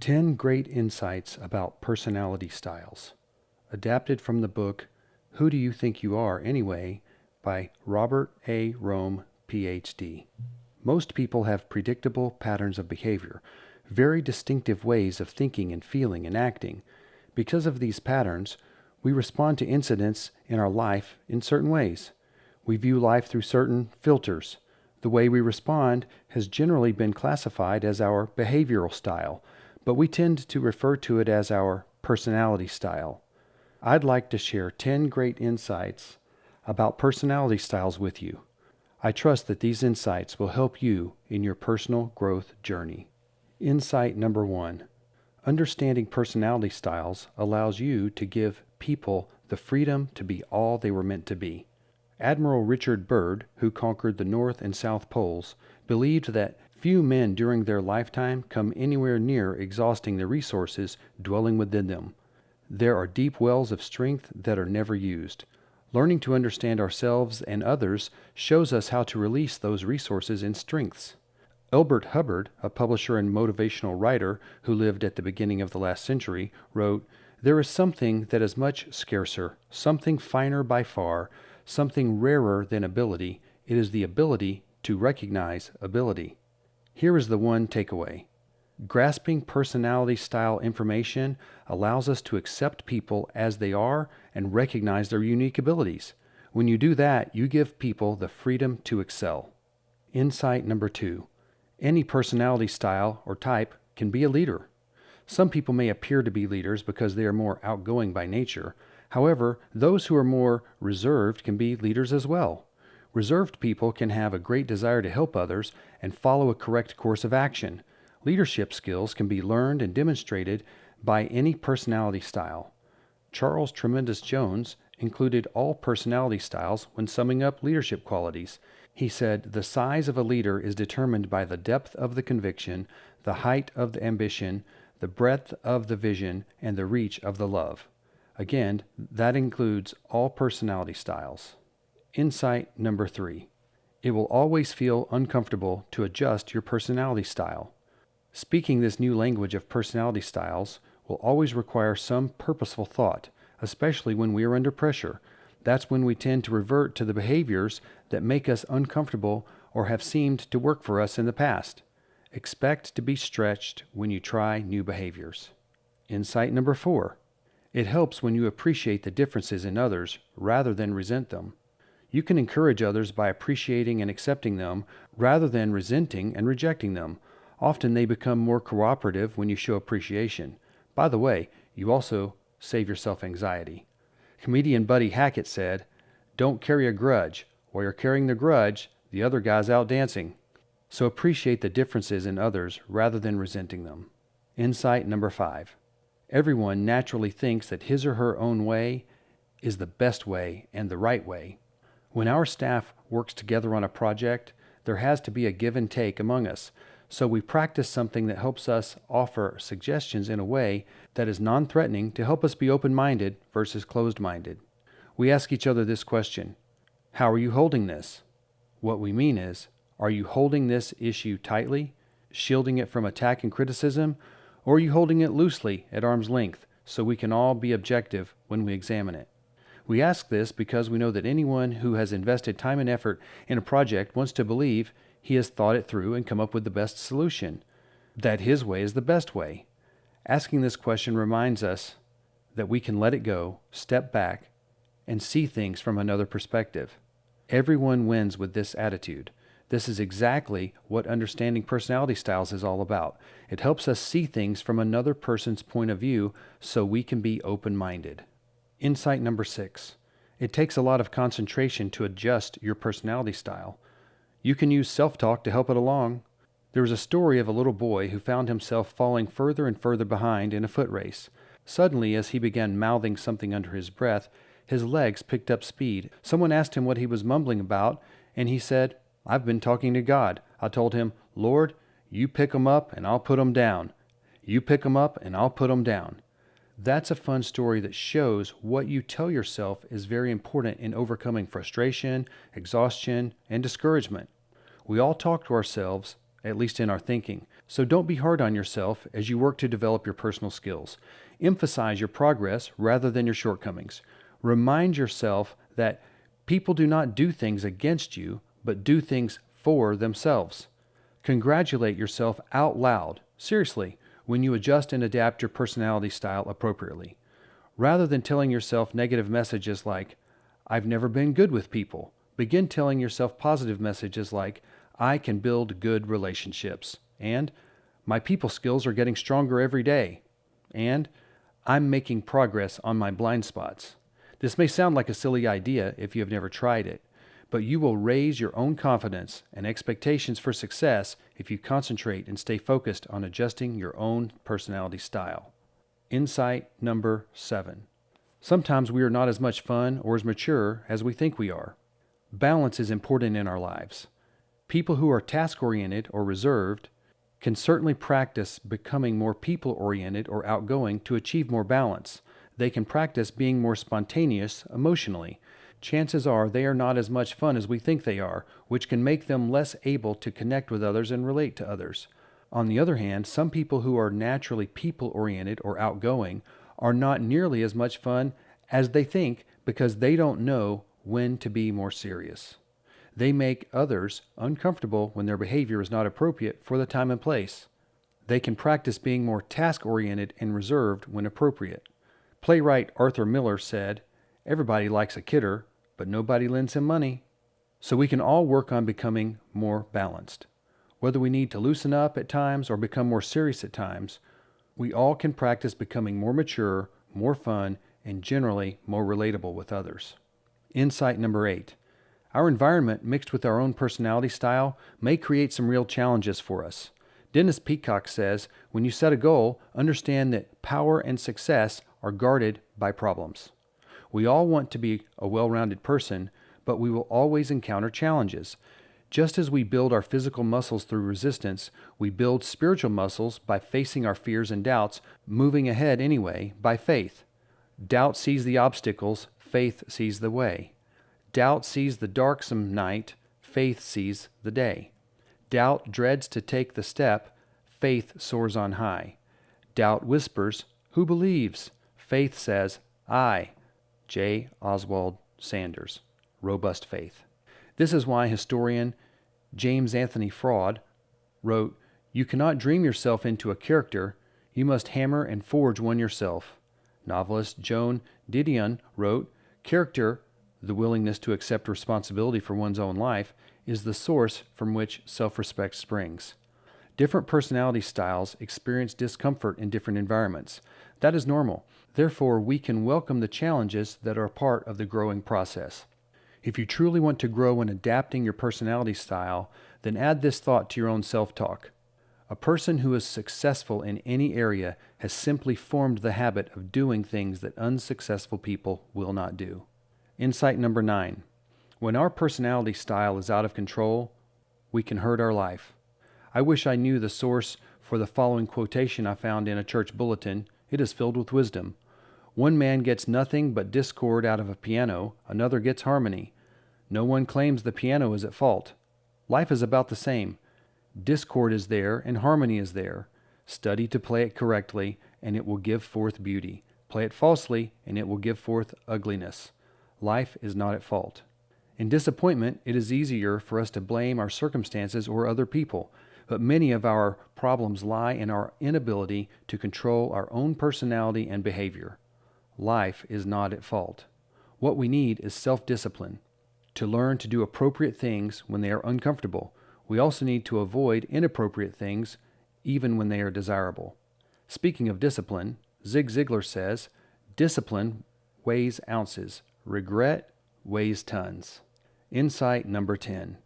10 Great Insights About Personality Styles, adapted from the book Who Do You Think You Are Anyway by Robert A. Rohm, Ph.D. Most people have predictable patterns of behavior, very distinctive ways of thinking and feeling and acting. Because of these patterns, we respond to incidents in our life in certain ways. We view life through certain filters. The way we respond has generally been classified as our behavioral style, but we tend to refer to it as our personality style. I'd like to share 10 great insights about personality styles with you. I trust that these insights will help you in your personal growth journey. Insight number 1. Understanding personality styles allows you to give people the freedom to be all they were meant to be. Admiral Richard Byrd, who conquered the North and South Poles, believed that few men during their lifetime come anywhere near exhausting the resources dwelling within them. There are deep wells of strength that are never used. Learning to understand ourselves and others shows us how to release those resources and strengths. Elbert Hubbard, a publisher and motivational writer who lived at the beginning of the last century, wrote, "There is something that is much scarcer, something finer by far, something rarer than ability. It is the ability to recognize ability." Here is the one takeaway. Grasping personality style information allows us to accept people as they are and recognize their unique abilities. When you do that, you give people the freedom to excel. Insight number 2. Any personality style or type can be a leader. Some people may appear to be leaders because they are more outgoing by nature. However, those who are more reserved can be leaders as well. Reserved people can have a great desire to help others and follow a correct course of action. Leadership skills can be learned and demonstrated by any personality style. Charles Tremendous Jones included all personality styles when summing up leadership qualities. He said, "The size of a leader is determined by the depth of the conviction, the height of the ambition, the breadth of the vision, and the reach of the love." Again, that includes all personality styles. Insight number 3. It will always feel uncomfortable to adjust your personality style. Speaking this new language of personality styles will always require some purposeful thought, especially when we are under pressure. That's when we tend to revert to the behaviors that make us uncomfortable or have seemed to work for us in the past. Expect to be stretched when you try new behaviors. Insight number 4. It helps when you appreciate the differences in others rather than resent them. You can encourage others by appreciating and accepting them rather than resenting and rejecting them. Often they become more cooperative when you show appreciation. By the way, you also save yourself anxiety. Comedian Buddy Hackett said, "Don't carry a grudge. While you're carrying the grudge, the other guy's out dancing." So appreciate the differences in others rather than resenting them. Insight number 5. Everyone naturally thinks that his or her own way is the best way and the right way. When our staff works together on a project, there has to be a give and take among us. So we practice something that helps us offer suggestions in a way that is non-threatening to help us be open-minded versus closed-minded. We ask each other this question: how are you holding this? What we mean is, are you holding this issue tightly, shielding it from attack and criticism, or are you holding it loosely at arm's length so we can all be objective when we examine it? We ask this because we know that anyone who has invested time and effort in a project wants to believe he has thought it through and come up with the best solution, that his way is the best way. Asking this question reminds us that we can let it go, step back, and see things from another perspective. Everyone wins with this attitude. This is exactly what understanding personality styles is all about. It helps us see things from another person's point of view so we can be open-minded. Insight number 6. It takes a lot of concentration to adjust your personality style. You can use self-talk to help it along. There is a story of a little boy who found himself falling further and further behind in a foot race. Suddenly, as he began mouthing something under his breath, his legs picked up speed. Someone asked him what he was mumbling about, and he said, "I've been talking to God. I told him, 'Lord, you pick 'em up and I'll put 'em down. You pick 'em up and I'll put 'em down.'" That's a fun story that shows what you tell yourself is very important in overcoming frustration, exhaustion, and discouragement. We all talk to ourselves, at least in our thinking. So don't be hard on yourself as you work to develop your personal skills. Emphasize your progress rather than your shortcomings. Remind yourself that people do not do things against you, but do things for themselves. Congratulate yourself out loud, seriously, when you adjust and adapt your personality style appropriately. Rather than telling yourself negative messages like, I've never been good with people, begin telling yourself positive messages like, I can build good relationships, and my people skills are getting stronger every day, and I'm making progress on my blind spots. This may sound like a silly idea if you have never tried it, but you will raise your own confidence and expectations for success if you concentrate and stay focused on adjusting your own personality style. Insight number 7. Sometimes we are not as much fun or as mature as we think we are. Balance is important in our lives. People who are task-oriented or reserved can certainly practice becoming more people-oriented or outgoing to achieve more balance. They can practice being more spontaneous emotionally. Chances are they are not as much fun as we think they are, which can make them less able to connect with others and relate to others. On the other hand, some people who are naturally people-oriented or outgoing are not nearly as much fun as they think because they don't know when to be more serious. They make others uncomfortable when their behavior is not appropriate for the time and place. They can practice being more task-oriented and reserved when appropriate. Playwright Arthur Miller said, "Everybody likes a kidder, but nobody lends him money." So we can all work on becoming more balanced. Whether we need to loosen up at times or become more serious at times, we all can practice becoming more mature, more fun, and generally more relatable with others. Insight number 8. Our environment mixed with our own personality style may create some real challenges for us. Dennis Peacock says, when you set a goal, understand that power and success are guarded by problems. We all want to be a well-rounded person, but we will always encounter challenges. Just as we build our physical muscles through resistance, we build spiritual muscles by facing our fears and doubts, moving ahead anyway by faith. Doubt sees the obstacles, faith sees the way. Doubt sees the darksome night, faith sees the day. Doubt dreads to take the step, faith soars on high. Doubt whispers, "Who believes?" Faith says, "I." J. Oswald Sanders, Robust Faith. This is why historian James Anthony Fraud wrote, "You cannot dream yourself into a character, you must hammer and forge one yourself." Novelist Joan Didion wrote, "Character, the willingness to accept responsibility for one's own life, is the source from which self-respect springs." Different personality styles experience discomfort in different environments. That is normal. Therefore, we can welcome the challenges that are part of the growing process. If you truly want to grow in adapting your personality style, then add this thought to your own self-talk. A person who is successful in any area has simply formed the habit of doing things that unsuccessful people will not do. Insight number 9. When our personality style is out of control, we can hurt our life. I wish I knew the source for the following quotation I found in a church bulletin. It is filled with wisdom. One man gets nothing but discord out of a piano, another gets harmony. No one claims the piano is at fault. Life is about the same. Discord is there and harmony is there. Study to play it correctly, and it will give forth beauty. Play it falsely, and it will give forth ugliness. Life is not at fault. In disappointment, it is easier for us to blame our circumstances or other people, but many of our problems lie in our inability to control our own personality and behavior. Life is not at fault. What we need is self-discipline, to learn to do appropriate things when they are uncomfortable. We also need to avoid inappropriate things, even when they are desirable. Speaking of discipline, Zig Ziglar says, "Discipline weighs ounces. Regret weighs tons." Insight number 10.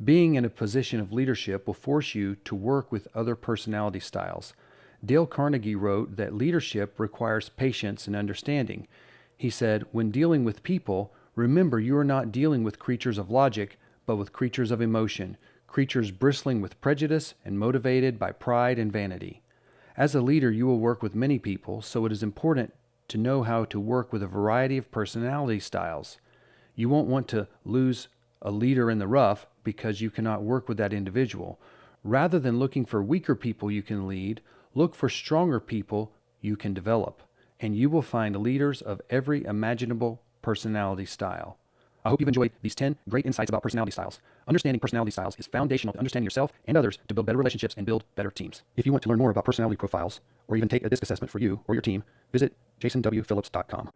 Being in a position of leadership will force you to work with other personality styles. Dale Carnegie wrote that leadership requires patience and understanding. He said, "When dealing with people, remember you are not dealing with creatures of logic, but with creatures of emotion, creatures bristling with prejudice and motivated by pride and vanity." As a leader, you will work with many people, so it is important to know how to work with a variety of personality styles. You won't want to lose a leader in the rough because you cannot work with that individual. Rather than looking for weaker people you can lead, look for stronger people you can develop, and you will find leaders of every imaginable personality style. I hope you've enjoyed these 10 great insights about personality styles. Understanding personality styles is foundational to understanding yourself and others to build better relationships and build better teams. If you want to learn more about personality profiles, or even take a DISC assessment for you or your team, visit jasonwphillips.com.